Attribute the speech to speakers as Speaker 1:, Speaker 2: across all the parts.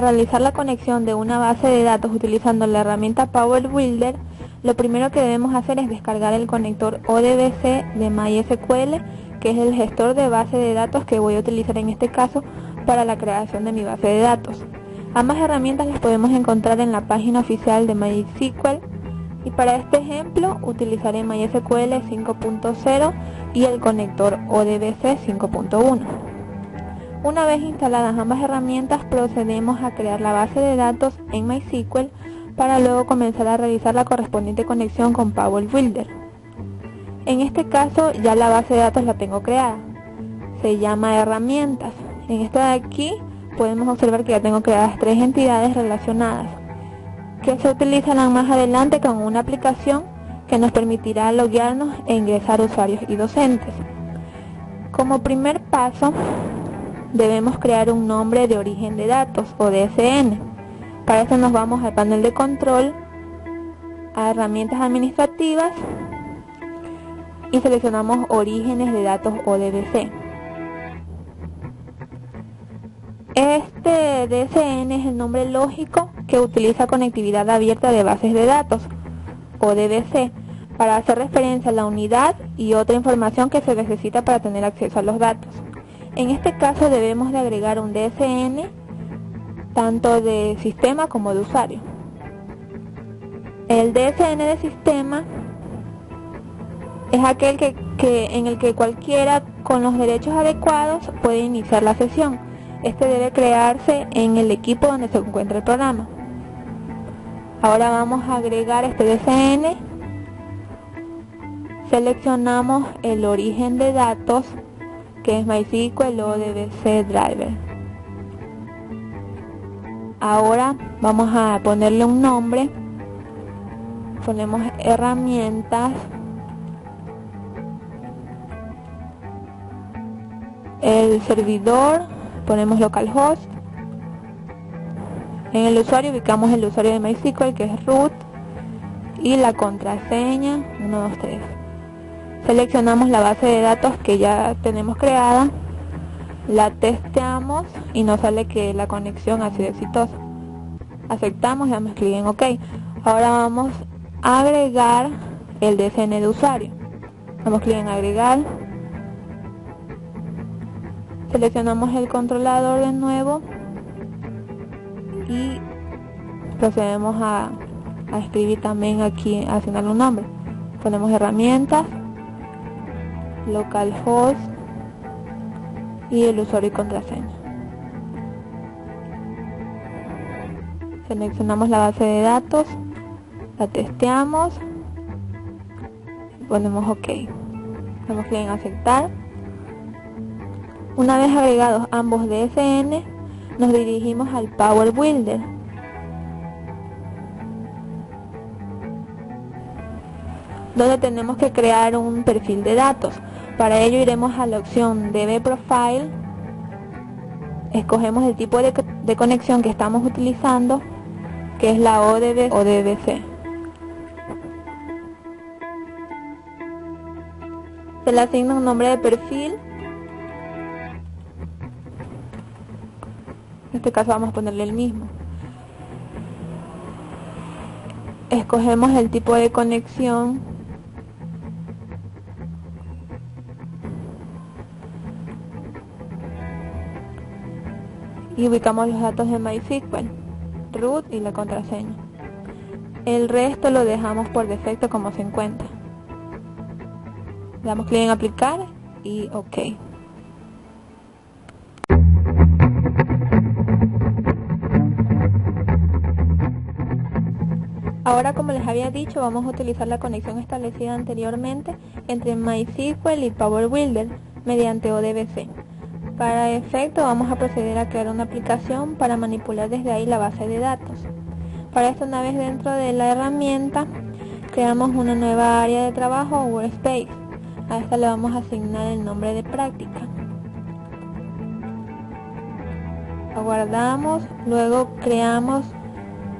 Speaker 1: realizar la conexión de una base de datos utilizando la herramienta Power Builder, lo primero que debemos hacer es descargar el conector ODBC de MySQL, que es el gestor de base de datos que voy a utilizar en este caso para la creación de mi base de datos. Ambas herramientas las podemos encontrar en la página oficial de MySQL, y para este ejemplo utilizaré MySQL 5.0 y el conector ODBC 5.1. Una vez instaladas ambas herramientas, procedemos a crear la base de datos en MySQL para luego comenzar a realizar la correspondiente conexión con Power Builder. En este caso ya la base de datos la tengo creada, se llama herramientas. En esta de aquí podemos observar que ya tengo creadas 3 entidades relacionadas que se utilizarán más adelante con una aplicación que nos permitirá loguearnos e ingresar usuarios y docentes. Como primer paso debemos crear un nombre de origen de datos o DSN. Para eso nos vamos al panel de control, a herramientas administrativas y seleccionamos orígenes de datos ODBC. Este DSN es el nombre lógico que utiliza conectividad abierta de bases de datos ODBC para hacer referencia a la unidad y otra información que se necesita para tener acceso a los datos. En este caso debemos de agregar un DSN tanto de sistema como de usuario. El DSN de sistema es aquel en el que cualquiera con los derechos adecuados puede iniciar la sesión. Este debe crearse en el equipo donde se encuentra el programa. Ahora vamos a agregar este DSN. Seleccionamos el origen de datos, que es MySQL ODBC Driver. Ahora vamos a ponerle un nombre. Ponemos herramientas. El servidor, ponemos localhost. En el usuario ubicamos el usuario de MySQL, que es root, y la contraseña 123. Seleccionamos la base de datos que ya tenemos creada, la testeamos y nos sale que la conexión ha sido exitosa. Aceptamos y damos clic en OK. Ahora vamos a agregar el DSN de usuario. Damos clic en agregar. Seleccionamos el controlador de nuevo y procedemos a escribir también aquí, a asignarle un nombre. Ponemos herramientas, localhost y el usuario y contraseña. Seleccionamos la base de datos, la testeamos y ponemos OK. Damos clic en aceptar. Una vez agregados ambos DSN, nos dirigimos al Power Builder. Donde tenemos que crear un perfil de datos. Para ello iremos a la opción DB Profile, escogemos el tipo de conexión que estamos utilizando, que es la ODB o DBC. Se le asigna un nombre de perfil. En este caso vamos a ponerle el mismo. Escogemos el tipo de conexión. Y ubicamos los datos de MySQL, root y la contraseña. El resto lo dejamos por defecto como se encuentra. Damos clic en aplicar y OK. Ahora, como les había dicho, vamos a utilizar la conexión establecida anteriormente entre MySQL y Power Builder mediante ODBC. Para efecto vamos a proceder a crear una aplicación para manipular desde ahí la base de datos. Para esto, una vez dentro de la herramienta, creamos una nueva área de trabajo o workspace. A esta le vamos a asignar el nombre de práctica. Aguardamos, luego creamos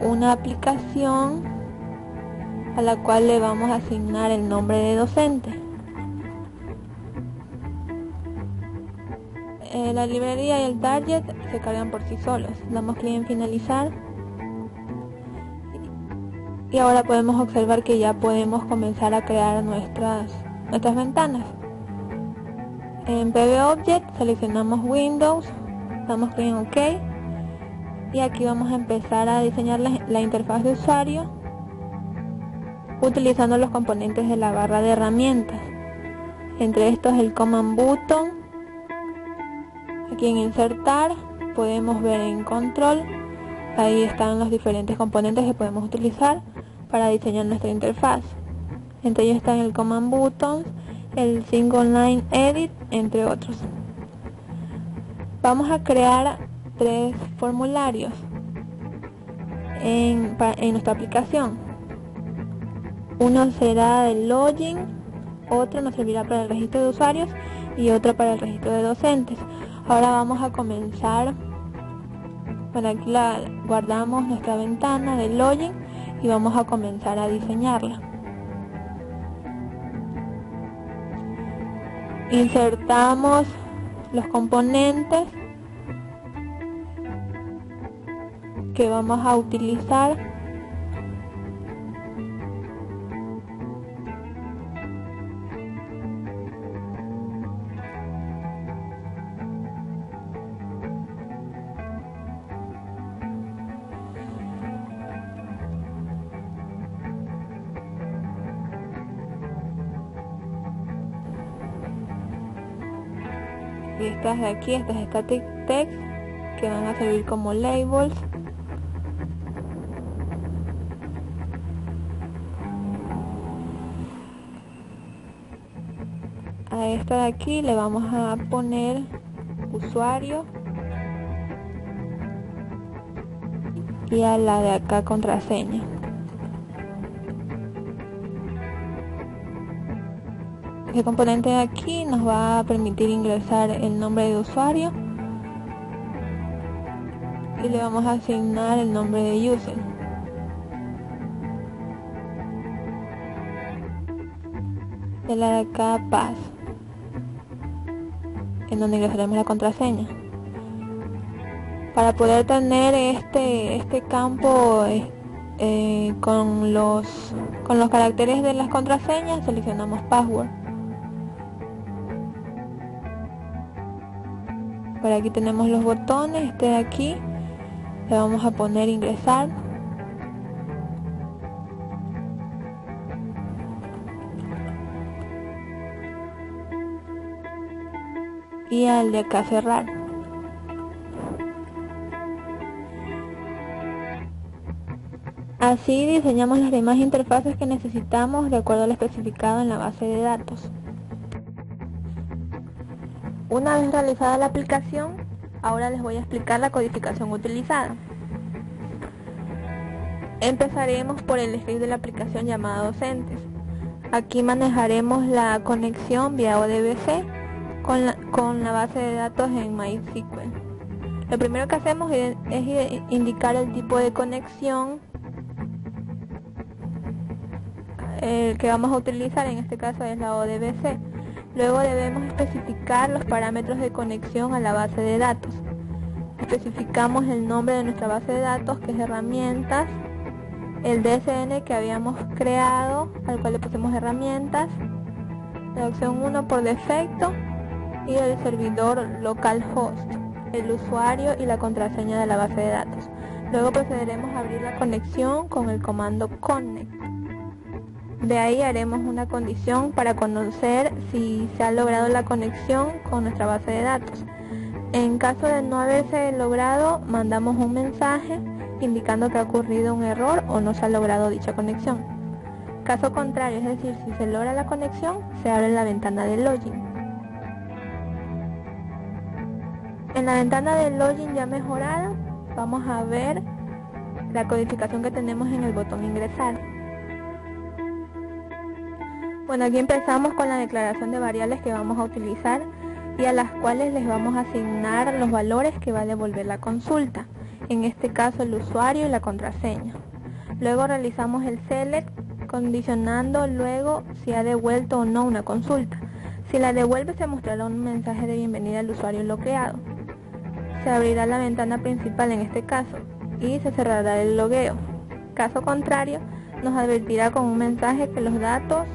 Speaker 1: una aplicación a la cual le vamos a asignar el nombre de docente. La librería y el target se cargan por sí solos. Damos clic en finalizar. Y ahora podemos observar que ya podemos comenzar a crear nuestras ventanas. En PBObject seleccionamos Windows, damos clic en OK y aquí vamos a empezar a diseñar la interfaz de usuario utilizando los componentes de la barra de herramientas. Entre estos el Command Button. Aquí en Insertar podemos ver en Control, ahí están los diferentes componentes que podemos utilizar para diseñar nuestra interfaz. Entre ellos están el Command Button, el Single Line Edit, entre otros. Vamos a crear 3 formularios en nuestra aplicación. Uno será el login, otro nos servirá para el registro de usuarios y otro para el registro de docentes. Ahora vamos a comenzar. Bueno, aquí guardamos nuestra ventana de login y vamos a comenzar a diseñarla. Insertamos los componentes que vamos a utilizar. Y estas de aquí, estas static text, que van a servir como labels. A esta de aquí le vamos a poner usuario y a la de acá contraseña. Este componente de aquí nos va a permitir ingresar el nombre de usuario y le vamos a asignar el nombre de user. De la de acá pass, en donde ingresaremos la contraseña. Para poder tener este campo con los caracteres de las contraseñas, seleccionamos password. Por aquí tenemos los botones, este de aquí le vamos a poner ingresar. Y al de acá cerrar. Así diseñamos las demás interfaces que necesitamos de acuerdo a lo especificado en la base de datos. Una vez realizada la aplicación, ahora les voy a explicar la codificación utilizada. Empezaremos por el script de la aplicación llamada Docentes. Aquí manejaremos la conexión vía ODBC con la base de datos en MySQL. Lo primero que hacemos es indicar el tipo de conexión que vamos a utilizar, en este caso es la ODBC. Luego debemos especificar los parámetros de conexión a la base de datos. Especificamos el nombre de nuestra base de datos, que es herramientas, el DSN que habíamos creado, al cual le pusimos herramientas, la opción 1 por defecto, y el servidor localhost, el usuario y la contraseña de la base de datos. Luego procederemos a abrir la conexión con el comando connect. De ahí haremos una condición para conocer si se ha logrado la conexión con nuestra base de datos. En caso de no haberse logrado, mandamos un mensaje indicando que ha ocurrido un error o no se ha logrado dicha conexión. Caso contrario, es decir, si se logra la conexión, se abre la ventana de login. En la ventana de login ya mejorada, vamos a ver la codificación que tenemos en el botón ingresar. Bueno, aquí empezamos con la declaración de variables que vamos a utilizar y a las cuales les vamos a asignar los valores que va a devolver la consulta, en este caso el usuario y la contraseña. Luego realizamos el select, condicionando luego si ha devuelto o no una consulta. Si la devuelve, se mostrará un mensaje de bienvenida al usuario bloqueado. Se abrirá la ventana principal en este caso y se cerrará el logueo. Caso contrario, nos advertirá con un mensaje que los datos,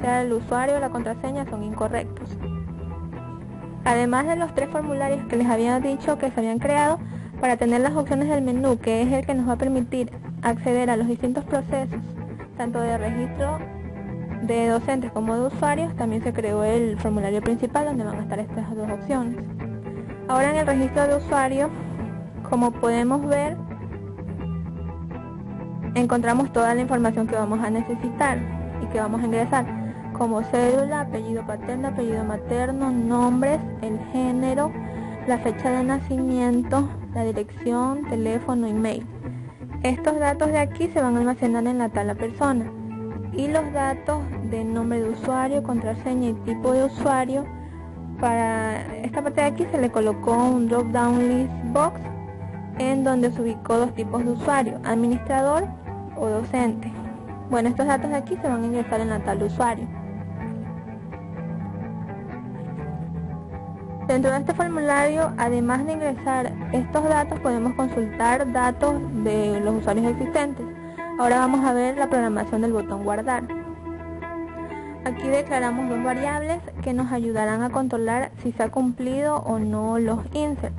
Speaker 1: sea el usuario o la contraseña, son incorrectos. Además de los 3 formularios que les había dicho que se habían creado, para tener las opciones del menú, que es el que nos va a permitir acceder a los distintos procesos, tanto de registro de docentes como de usuarios, también se creó el formulario principal donde van a estar estas 2 opciones. Ahora en el registro de usuario, como podemos ver, encontramos toda la información que vamos a necesitar y que vamos a ingresar, como cédula, apellido paterno, apellido materno, nombres, el género, la fecha de nacimiento, la dirección, teléfono, email. Estos datos de aquí se van a almacenar en la tabla persona, y los datos de nombre de usuario, contraseña y tipo de usuario, para esta parte de aquí se le colocó un drop down list box en donde se ubicó 2 tipos de usuario, administrador o docente. Bueno, estos datos de aquí se van a ingresar en la tabla usuario. Dentro de este formulario, además de ingresar estos datos, podemos consultar datos de los usuarios existentes. Ahora vamos a ver la programación del botón guardar. Aquí declaramos 2 variables que nos ayudarán a controlar si se ha cumplido o no los insert.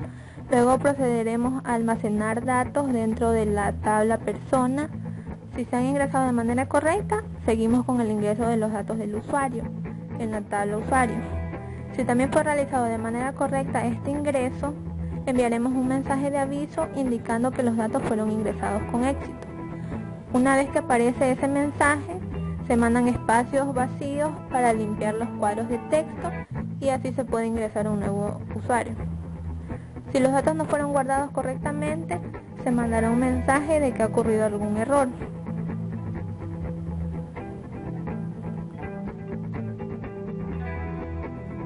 Speaker 1: Luego procederemos a almacenar datos dentro de la tabla persona. Si se han ingresado de manera correcta, seguimos con el ingreso de los datos del usuario en la tabla usuario. Si también fue realizado de manera correcta este ingreso, enviaremos un mensaje de aviso indicando que los datos fueron ingresados con éxito. Una vez que aparece ese mensaje, se mandan espacios vacíos para limpiar los cuadros de texto y así se puede ingresar un nuevo usuario. Si los datos no fueron guardados correctamente, se mandará un mensaje de que ha ocurrido algún error.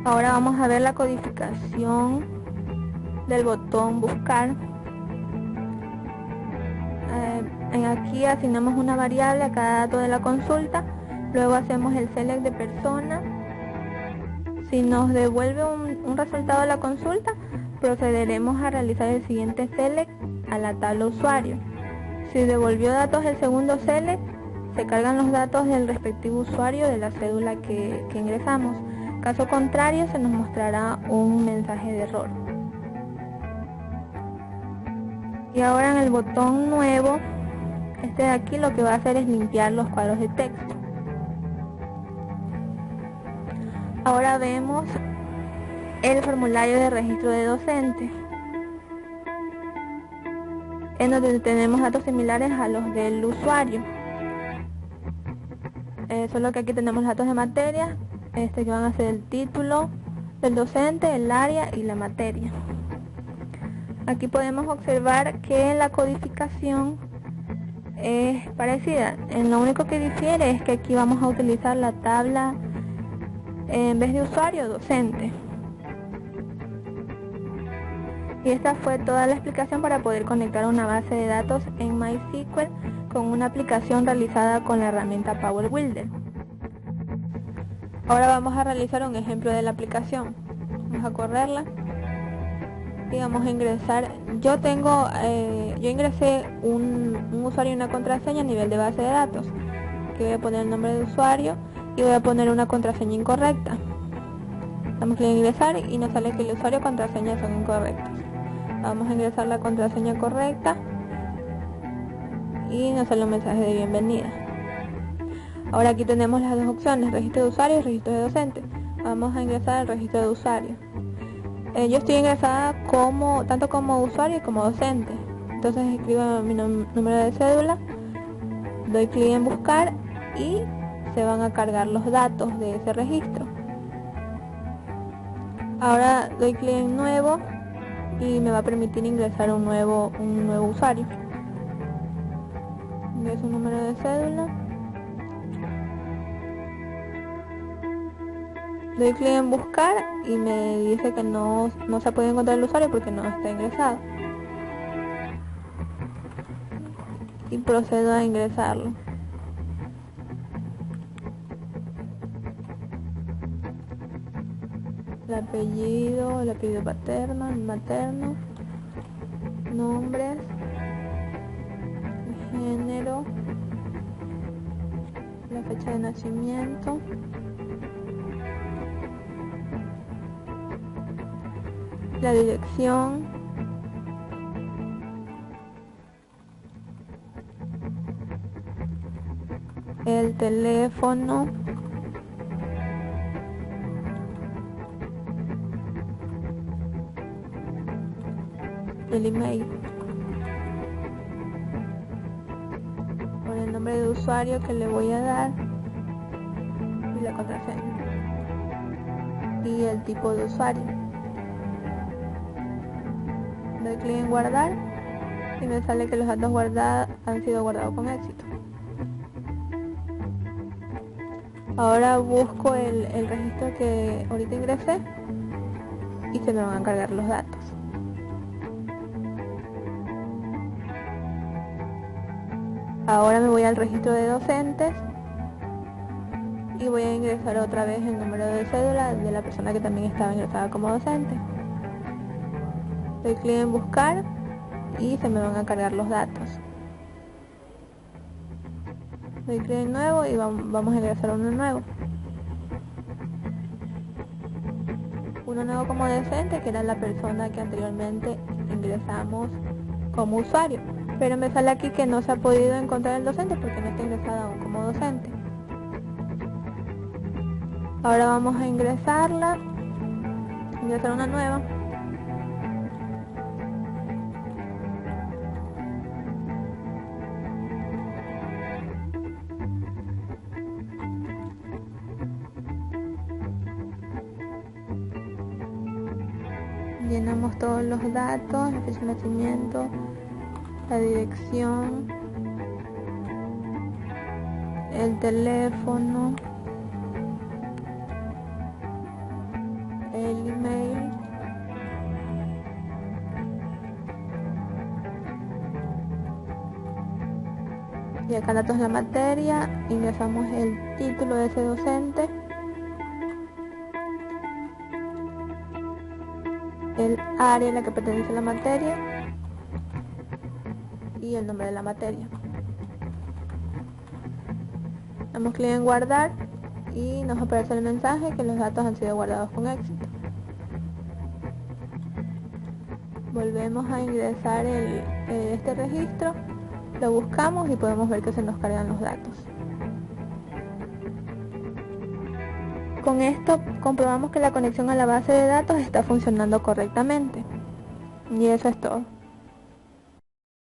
Speaker 1: Ahora vamos a ver la codificación del botón buscar. Aquí asignamos una variable a cada dato de la consulta, luego hacemos el select de persona. Si nos devuelve un resultado de la consulta, procederemos a realizar el siguiente select a la tabla usuario. Si devolvió datos el segundo select, se cargan los datos del respectivo usuario de la cédula que ingresamos. Caso contrario, se nos mostrará un mensaje de error. Y ahora en el botón nuevo, este de aquí lo que va a hacer es limpiar los cuadros de texto. Ahora vemos el formulario de registro de docente, en donde tenemos datos similares a los del usuario. Solo que aquí tenemos los datos de materia, que van a ser el título del docente, el área y la materia. Aquí podemos observar que la codificación es parecida. Lo único que difiere es que aquí vamos a utilizar la tabla en vez de usuario, docente. Y esta fue toda la explicación para poder conectar una base de datos en MySQL con una aplicación realizada con la herramienta Power Builder. Ahora vamos a realizar un ejemplo de la aplicación. Vamos a correrla y vamos a ingresar. Yo ingresé un usuario y una contraseña a nivel de base de datos. Aquí voy a poner el nombre de usuario y voy a poner una contraseña incorrecta. Damos clic en ingresar y nos sale que el usuario y contraseña son incorrectos. Vamos a ingresar la contraseña correcta y nos sale un mensaje de bienvenida. Ahora aquí tenemos las 2 opciones, registro de usuario y registro de docente. Vamos a ingresar al registro de usuario. Yo estoy ingresada tanto como usuario como docente. Entonces escribo mi número de cédula, doy clic en buscar y se van a cargar los datos de ese registro. Ahora doy clic en nuevo y me va a permitir ingresar un nuevo usuario. Ingreso un número de cédula. Doy clic en buscar y me dice que no se puede encontrar el usuario porque no está ingresado. Y procedo a ingresarlo. el apellido paterno, el materno, nombres, el género, la fecha de nacimiento, la dirección, el teléfono, el email, con el nombre de usuario que le voy a dar y la contraseña y el tipo de usuario. Doy clic en guardar y me sale que los datos guardados han sido guardados con éxito. Ahora busco el registro que ahorita ingresé y se me van a cargar los datos. Ahora me voy al registro de docentes y voy a ingresar otra vez el número de cédula de la persona que también estaba ingresada como docente. Doy clic en buscar y se me van a cargar los datos. Doy clic en nuevo y vamos a ingresar uno nuevo. Uno nuevo como docente, que era la persona que anteriormente ingresamos como usuario. Pero me sale aquí que no se ha podido encontrar el docente porque no está ingresado aún como docente. Ahora vamos a ingresar una nueva. Llenamos todos los datos, la fecha de nacimiento, la dirección, el teléfono, el email, y acá datos de la materia, ingresamos el título de ese docente, el área a la que pertenece la materia y el nombre de la materia. Damos clic en guardar y nos aparece el mensaje que los datos han sido guardados con éxito. Volvemos a ingresar este registro, lo buscamos y podemos ver que se nos cargan los datos. Con esto comprobamos que la conexión a la base de datos está funcionando correctamente. Y eso es todo.